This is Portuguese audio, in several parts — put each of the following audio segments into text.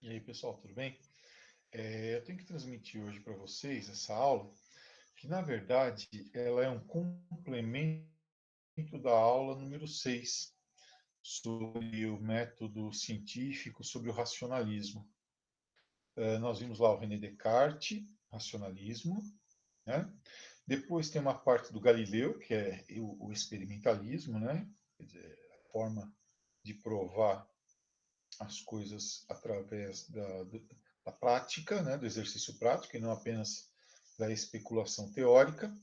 E aí, pessoal, tudo bem? Eu tenho que transmitir hoje para vocês essa aula, que na verdade ela é um complemento da aula número 6 sobre o método científico, sobre o racionalismo. Nós vimos lá o René Descartes, racionalismo, né? Depois tem uma parte do Galileu, que é o experimentalismo, né? Quer dizer, a forma de provar as coisas através da prática, né, do exercício prático, e não apenas da especulação teórica.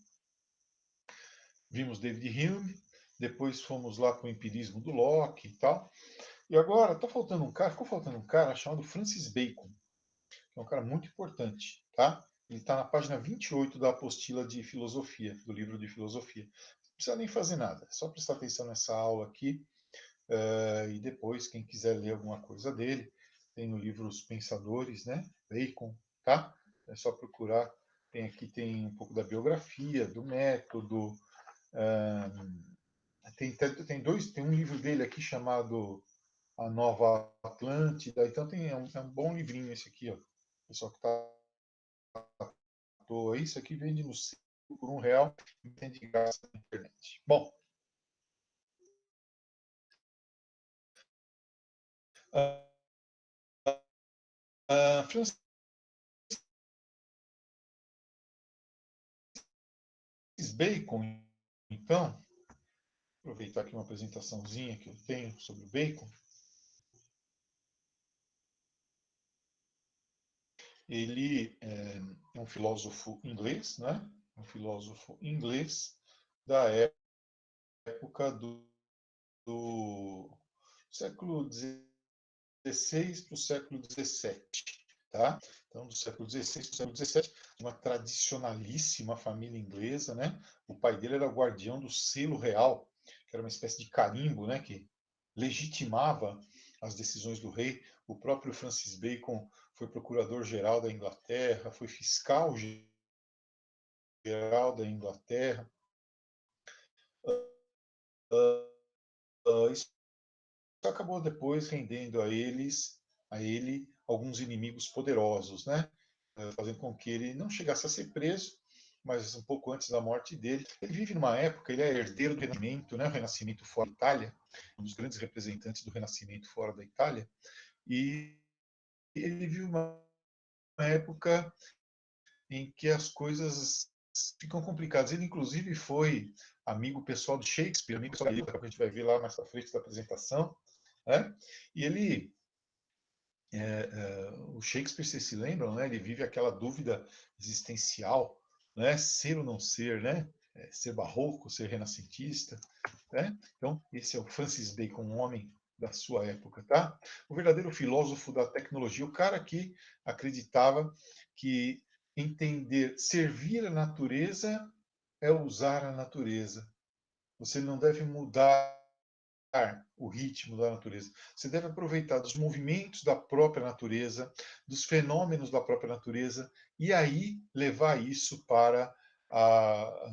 Vimos David Hume, depois fomos lá para o empirismo do Locke e tal. E agora ficou faltando um cara chamado Francis Bacon, que é um cara muito importante, tá? Ele está na página 28 da apostila de filosofia, do livro de filosofia. Não precisa nem fazer nada, é só prestar atenção nessa aula aqui. E depois, quem quiser ler alguma coisa dele, tem no livro Os Pensadores, né? Bacon, tá? É só procurar. Tem um pouco da biografia, do método. Tem um livro dele aqui chamado A Nova Atlântida. Então é um bom livrinho esse aqui, ó. O pessoal que está à toa, isso aqui vende no centro por R$ 1 e tem de graça na internet. Bom, Francis Bacon, então, aproveitar aqui uma apresentaçãozinha que eu tenho sobre o Bacon. Ele é um filósofo inglês, né? Um filósofo inglês da época do século XVI para o século XVII, tá? Então, do século XVI para o século XVII, uma tradicionalíssima família inglesa, né? O pai dele era o guardião do selo real, que era uma espécie de carimbo, né? Que legitimava as decisões do rei. O próprio Francis Bacon foi procurador-geral da Inglaterra, foi fiscal-geral da Inglaterra. Isso acabou depois rendendo a ele alguns inimigos poderosos, né? Fazendo com que ele não chegasse a ser preso, mas um pouco antes da morte dele. Ele vive numa época, ele é herdeiro do Renascimento, né? O Renascimento fora da Itália, um dos grandes representantes do Renascimento fora da Itália, e ele vive uma época em que as coisas ficam complicadas. Ele, inclusive, foi amigo pessoal do Shakespeare, amigo pessoal que a gente vai ver lá mais para frente da apresentação, né? E ele, o Shakespeare, vocês se lembram, né? Ele vive aquela dúvida existencial, né? Ser ou não ser, né? Ser barroco, ser renascentista, né? Então, esse é o Francis Bacon, um homem da sua época, tá? O verdadeiro filósofo da tecnologia, o cara que acreditava que entender, servir a natureza é usar a natureza. Você não deve mudar o ritmo da natureza. Você deve aproveitar dos movimentos da própria natureza, dos fenômenos da própria natureza, e aí levar isso para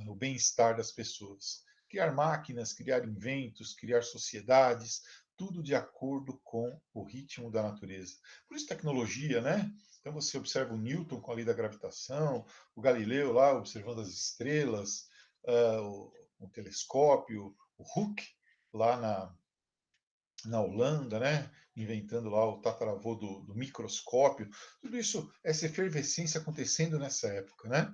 o bem-estar das pessoas. Criar máquinas, criar inventos, criar sociedades, tudo de acordo com o ritmo da natureza. Por isso, tecnologia, né? Então, você observa o Newton com a lei da gravitação, o Galileu lá observando as estrelas, o telescópio, o Hooke lá na Holanda, né? Inventando lá o tataravô do microscópio. Tudo isso, essa efervescência acontecendo nessa época, né?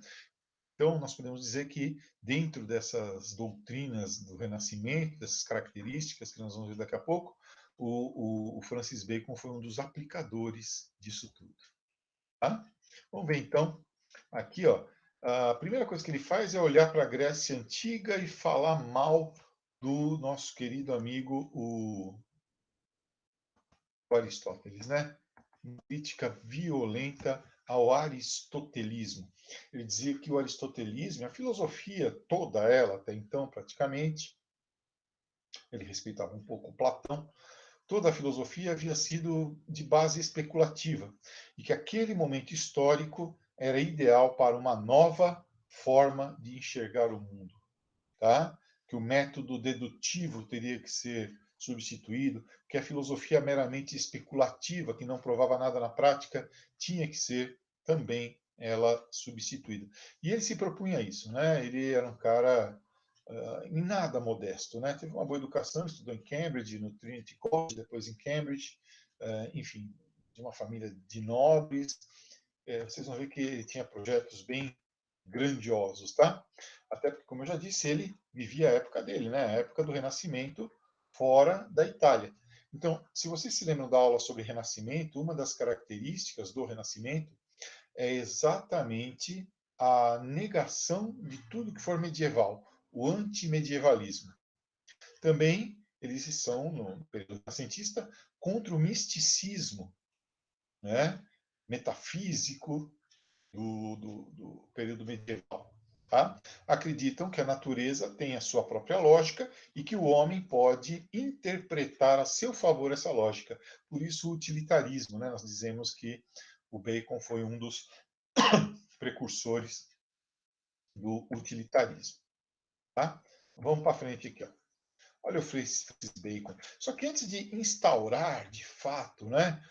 Então, nós podemos dizer que dentro dessas doutrinas do Renascimento, dessas características que nós vamos ver daqui a pouco, o Francis Bacon foi um dos aplicadores disso tudo. Tá? Vamos ver então, aqui, ó, a primeira coisa que ele faz é olhar para a Grécia Antiga e falar mal do nosso querido amigo, o Aristóteles, né? Uma crítica violenta ao aristotelismo. Ele dizia que o aristotelismo, a filosofia toda ela, até então praticamente, ele respeitava um pouco Platão, toda a filosofia havia sido de base especulativa e que aquele momento histórico era ideal para uma nova forma de enxergar o mundo, tá? Que o método dedutivo teria que ser substituído, que a filosofia meramente especulativa, que não provava nada na prática, tinha que ser também ela substituída. E ele se propunha isso, né? Ele era um cara em nada modesto, né? Teve uma boa educação, estudou em Cambridge, no Trinity College, depois em Cambridge, enfim, de uma família de nobres. Vocês vão ver que ele tinha projetos bem grandiosos, tá? Até porque, como eu já disse, ele vivia a época dele, né? A época do Renascimento fora da Itália. Então, se vocês se lembram da aula sobre Renascimento, uma das características do Renascimento é exatamente a negação de tudo que for medieval, o antimedievalismo. Também eles são, no período renascentista, contra o misticismo, né, metafísico do período medieval. Tá? Acreditam que a natureza tem a sua própria lógica e que o homem pode interpretar a seu favor essa lógica. Por isso o utilitarismo, né? Nós dizemos que o Bacon foi um dos precursores do utilitarismo. Tá? Vamos para frente aqui. Ó. Olha o Francis Bacon. Só que antes de instaurar de fato, né,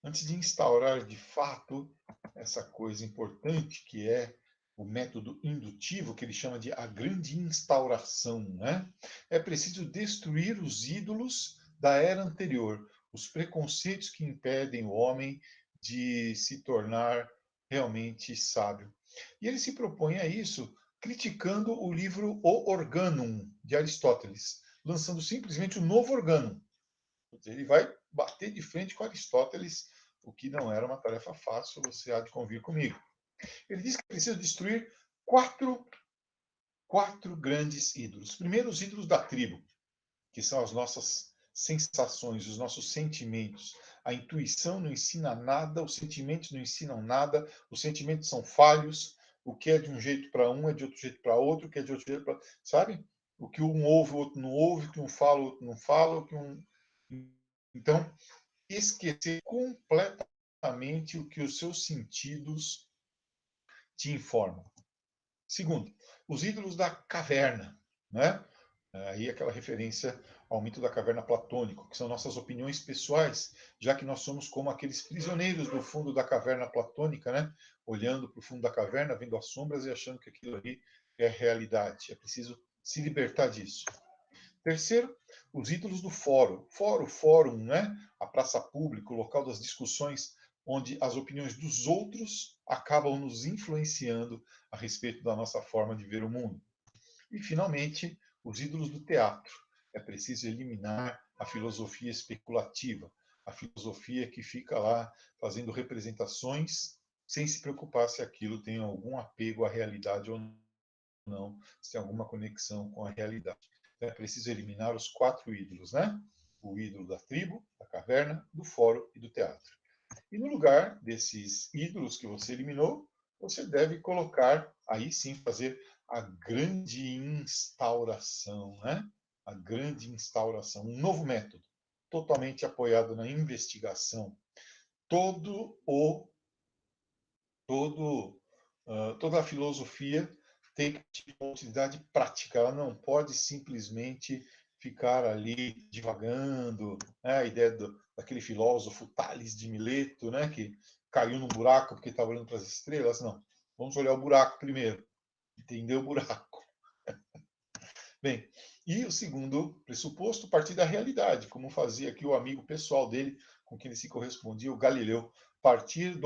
antes de instaurar de fato essa coisa importante que é o método indutivo, que ele chama de a grande instauração, né? É preciso destruir os ídolos da era anterior, os preconceitos que impedem o homem de se tornar realmente sábio. E ele se propõe a isso criticando o livro O Organum, de Aristóteles, lançando simplesmente o novo Organum. Ele vai bater de frente com Aristóteles, o que não era uma tarefa fácil, você há de convir comigo. Ele diz que precisa destruir quatro grandes ídolos. Primeiro, os ídolos da tribo, que são as nossas sensações, os nossos sentimentos. A intuição não ensina nada, os sentimentos não ensinam nada, os sentimentos são falhos, o que é de um jeito para um é de outro jeito para outro, o que é de outro jeito para... Sabe? O que um ouve, o outro não ouve, o que um fala, o outro não fala, o que um... Então, esquecer completamente o que os seus sentidos te informam. Segundo, os ídolos da caverna, né? Aí aquela referência ao mito da caverna platônico, que são nossas opiniões pessoais, já que nós somos como aqueles prisioneiros do fundo da caverna platônica, né? Olhando para o fundo da caverna, vendo as sombras e achando que aquilo ali é realidade. É preciso se libertar disso. Terceiro, os ídolos do fórum. Fórum, né? A praça pública, o local das discussões, onde as opiniões dos outros acabam nos influenciando a respeito da nossa forma de ver o mundo. E, finalmente, os ídolos do teatro. É preciso eliminar a filosofia especulativa, a filosofia que fica lá fazendo representações sem se preocupar se aquilo tem algum apego à realidade ou não, se tem alguma conexão com a realidade. Então, é preciso eliminar os quatro ídolos, né? O ídolo da tribo, da caverna, do fórum e do teatro. E no lugar desses ídolos que você eliminou, você deve colocar, aí sim, fazer a grande instauração, né? A grande instauração, um novo método, totalmente apoiado na investigação. Todo o, todo, toda a filosofia tem que ter uma utilidade prática, ela não pode simplesmente ficar ali divagando, né? A ideia daquele filósofo Tales de Mileto, né? Que caiu no buraco porque estava olhando para as estrelas, não. Vamos olhar o buraco primeiro, entender o buraco. Bem, e o segundo pressuposto, partir da realidade, como fazia aqui o amigo pessoal dele, com quem ele se correspondia, o Galileu, partir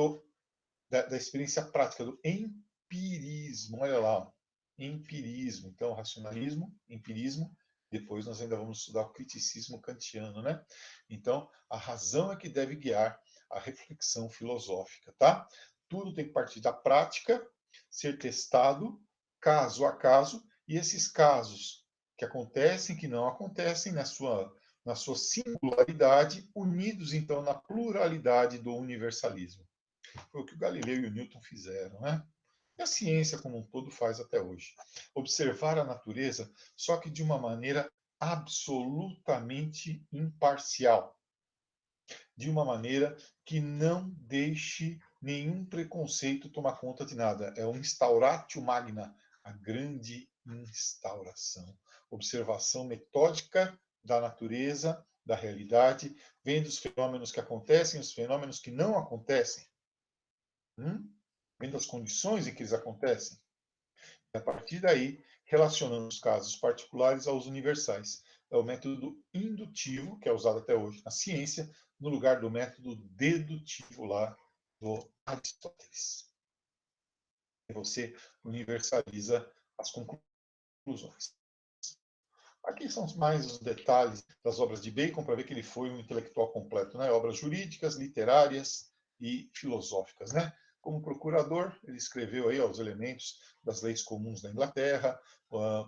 da experiência prática, do empirismo. Olha lá, empirismo. Então, racionalismo, empirismo. Depois nós ainda vamos estudar o criticismo kantiano, né? Então, a razão é que deve guiar a reflexão filosófica, tá? Tudo tem que partir da prática, ser testado caso a caso, e esses casos que acontecem, que não acontecem, na sua singularidade, unidos então na pluralidade do universalismo. Foi o que o Galileu e o Newton fizeram, né? E a ciência como um todo faz até hoje. Observar a natureza, só que de uma maneira absolutamente imparcial, de uma maneira que não deixe nenhum preconceito tomar conta de nada. É um instauratio magna, a grande instauração. observação metódica da natureza, da realidade, vendo os fenômenos que acontecem, os fenômenos que não acontecem, vendo as condições em que eles acontecem. E a partir daí, relacionando os casos particulares aos universais. É o método indutivo, que é usado até hoje na ciência, no lugar do método dedutivo lá do Aristóteles. E você universaliza as conclusões. Aqui são mais os detalhes das obras de Bacon, para ver que ele foi um intelectual completo, né? Obras jurídicas, literárias e filosóficas, né? Como procurador, ele escreveu aí os elementos das leis comuns da Inglaterra,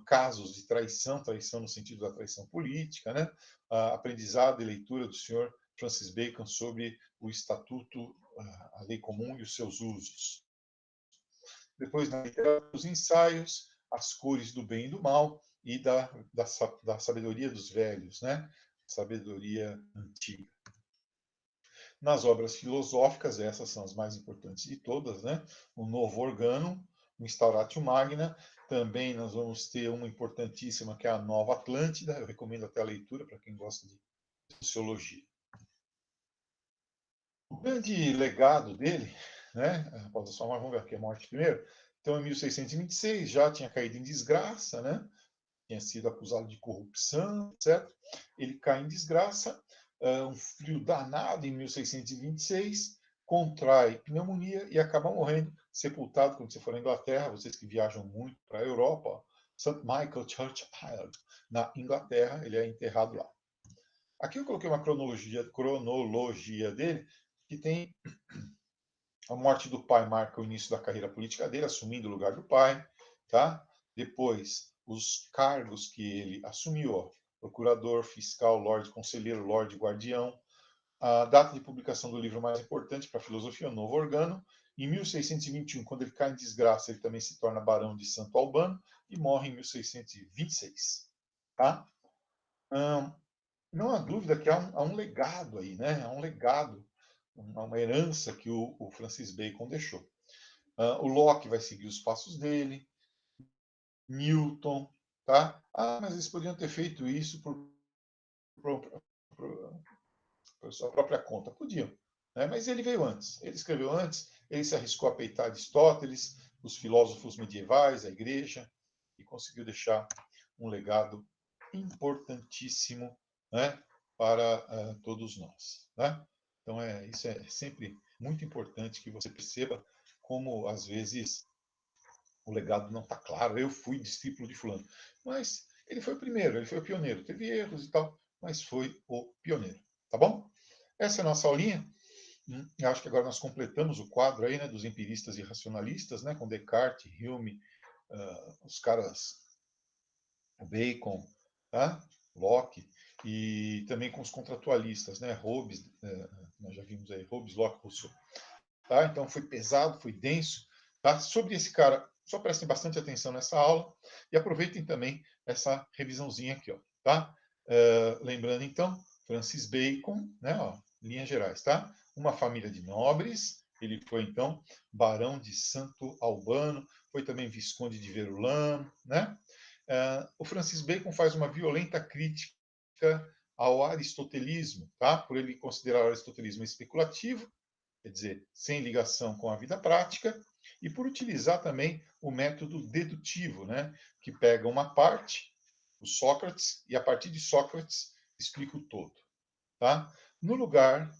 casos de traição, traição no sentido da traição política, né? Aprendizado e leitura do senhor Francis Bacon sobre o Estatuto, a lei comum e os seus usos. Depois, na literatura, os ensaios, as cores do bem e do mal e da sabedoria dos velhos, né? Sabedoria antiga. Nas obras filosóficas, essas são as mais importantes de todas, né? O Novo Organum, o Instauratio Magna. Também nós vamos ter uma importantíssima, que é a Nova Atlântida. Eu recomendo até a leitura para quem gosta de sociologia. O grande legado dele, né? Após a sua morte, vamos ver aqui a morte primeiro. Então, em 1626, já tinha caído em desgraça, né? Tinha sido acusado de corrupção, etc. Ele cai em desgraça, um frio danado em 1626, contrai pneumonia e acaba morrendo, sepultado, quando você for à Inglaterra, vocês que viajam muito para a Europa, St. Michael Church Island, na Inglaterra, ele é enterrado lá. Aqui eu coloquei uma cronologia dele, que tem a morte do pai marca o início da carreira política dele, assumindo o lugar do pai, tá? Depois, os cargos que ele assumiu, ó, procurador, fiscal, lorde conselheiro, lorde guardião. A data de publicação do livro mais importante para a filosofia, o Novo Organo. Em 1621, quando ele cai em desgraça, ele também se torna barão de Santo Albano e morre em 1626, tá? Não há dúvida que há um legado aí, né? Há um legado, uma herança que o Francis Bacon deixou. O Locke vai seguir os passos dele, Newton, tá? Mas eles podiam ter feito isso por sua própria conta. Podiam, né? Mas ele veio antes. Ele escreveu antes, ele se arriscou a peitar Aristóteles, os filósofos medievais, a igreja, e conseguiu deixar um legado importantíssimo, né, para todos nós, né? Então, isso é sempre muito importante que você perceba como, às vezes, o legado não está claro. Eu fui discípulo de fulano. Mas ele foi o primeiro, ele foi o pioneiro. Teve erros e tal, mas foi o pioneiro. Tá bom? Essa é a nossa aulinha. Eu acho que agora nós completamos o quadro aí, né, dos empiristas e racionalistas, né, com Descartes, Hume, os caras, o Bacon, tá? Locke, e também com os contratualistas, né, Hobbes, nós já vimos aí, Hobbes, Locke, Rousseau. Tá? Então foi pesado, foi denso. Tá? Sobre esse cara, só prestem bastante atenção nessa aula e aproveitem também essa revisãozinha aqui. Ó, tá? Lembrando então, Francis Bacon, né, ó, linhas gerais, tá? Uma família de nobres, ele foi então barão de Santo Albano, foi também visconde de Verulam, né? O Francis Bacon faz uma violenta crítica ao aristotelismo, tá? Por ele considerar o aristotelismo especulativo, quer dizer, sem ligação com a vida prática, e por utilizar também o método dedutivo, né, que pega uma parte, o Sócrates, e a partir de Sócrates explica o todo. Tá? No lugar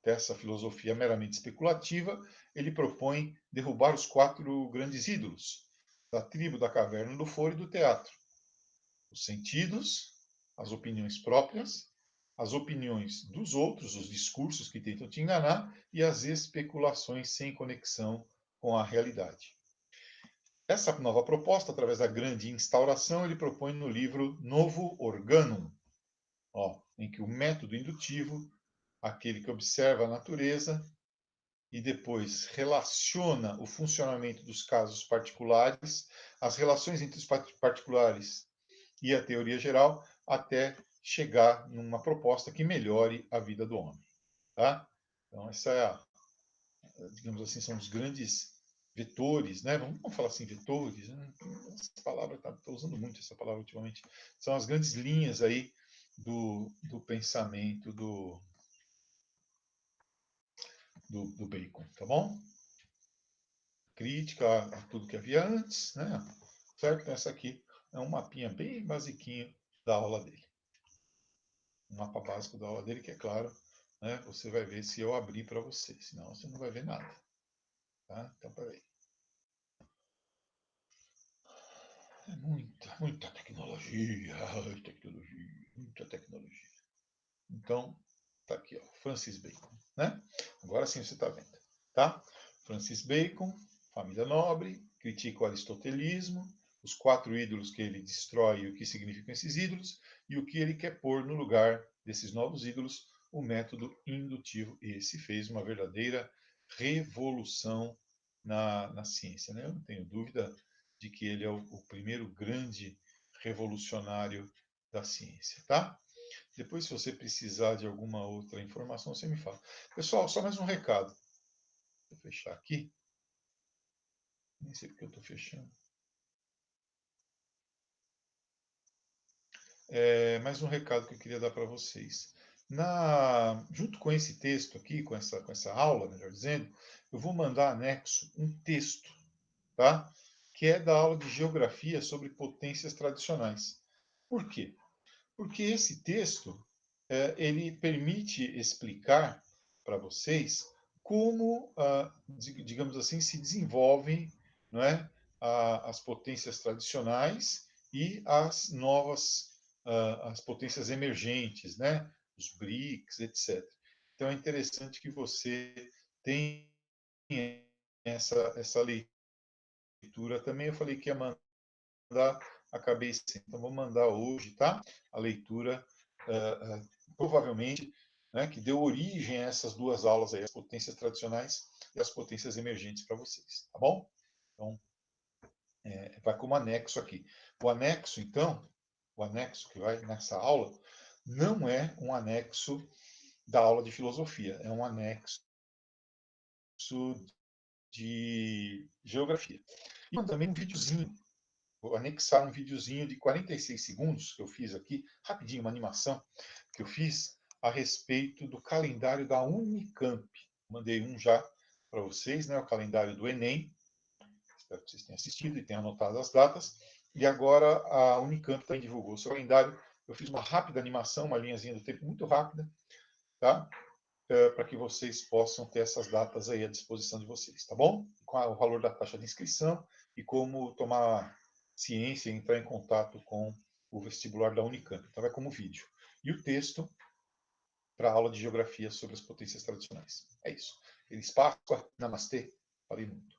dessa filosofia meramente especulativa, ele propõe derrubar os 4 grandes ídolos da tribo da caverna do foro e do teatro: os sentidos, as opiniões próprias, as opiniões dos outros, os discursos que tentam te enganar e as especulações sem conexão com a realidade. Essa nova proposta, através da grande instauração, ele propõe no livro Novo Organum, em que o método indutivo, aquele que observa a natureza e depois relaciona o funcionamento dos casos particulares, as relações entre os particulares e a teoria geral, até chegar numa proposta que melhore a vida do homem. Tá? Então, essa é digamos assim, são os grandes vetores, né? Vamos falar assim, vetores, né? Essa palavra, estou usando muito essa palavra ultimamente. São as grandes linhas aí do pensamento do Bacon, tá bom? Crítica a tudo que havia antes, né? Certo? Essa aqui é um mapinha bem basiquinho da aula dele. Um mapa básico da aula dele, que é claro, né? Você vai ver se eu abrir para você, senão você não vai ver nada. Tá? Então, peraí. É muita tecnologia, muita tecnologia. Então, tá aqui, ó, Francis Bacon, né? Agora sim você está vendo, tá? Francis Bacon, família nobre, critica o aristotelismo, os 4 ídolos que ele destrói e o que significam esses ídolos, e o que ele quer pôr no lugar desses novos ídolos, o método indutivo. Esse fez uma verdadeira revolução na ciência, né? Eu não tenho dúvida de que ele é o primeiro grande revolucionário da ciência, tá? Depois, se você precisar de alguma outra informação, você me fala. Pessoal, só mais um recado. Vou fechar aqui. Nem sei porque eu estou fechando. Mais um recado que eu queria dar para vocês. Junto com esse texto aqui, com essa aula, melhor dizendo, eu vou mandar anexo um texto, tá? Que é da aula de geografia sobre potências tradicionais. Por quê? Porque esse texto ele permite explicar para vocês como, digamos assim, se desenvolvem, não é, as potências tradicionais e as novas, as potências emergentes, né, os BRICS, etc. Então é interessante que você tenha essa leitura também. Eu falei que ia mandar, acabei sem. Então vou mandar hoje, tá? A leitura, provavelmente, né, que deu origem a essas 2 aulas aí, as potências tradicionais e as potências emergentes para vocês, tá bom? Então, vai como anexo aqui. O anexo, então, o anexo que vai nessa aula, não é um anexo da aula de filosofia, é um anexo de geografia. E também um videozinho. Vou anexar um videozinho de 46 segundos que eu fiz aqui, rapidinho, uma animação que eu fiz a respeito do calendário da Unicamp. Mandei um já para vocês, né, o calendário do Enem. Espero que vocês tenham assistido e tenham anotado as datas. E agora a Unicamp também divulgou o seu calendário. Eu fiz uma rápida animação, uma linhazinha do tempo muito rápida, tá? Para que vocês possam ter essas datas aí à disposição de vocês, tá bom? Com o valor da taxa de inscrição e como tomar ciência e entrar em contato com o vestibular da Unicamp. Então vai como vídeo. E o texto para a aula de geografia sobre as potências tradicionais. É isso. Feliz Páscoa, namastê, falei muito.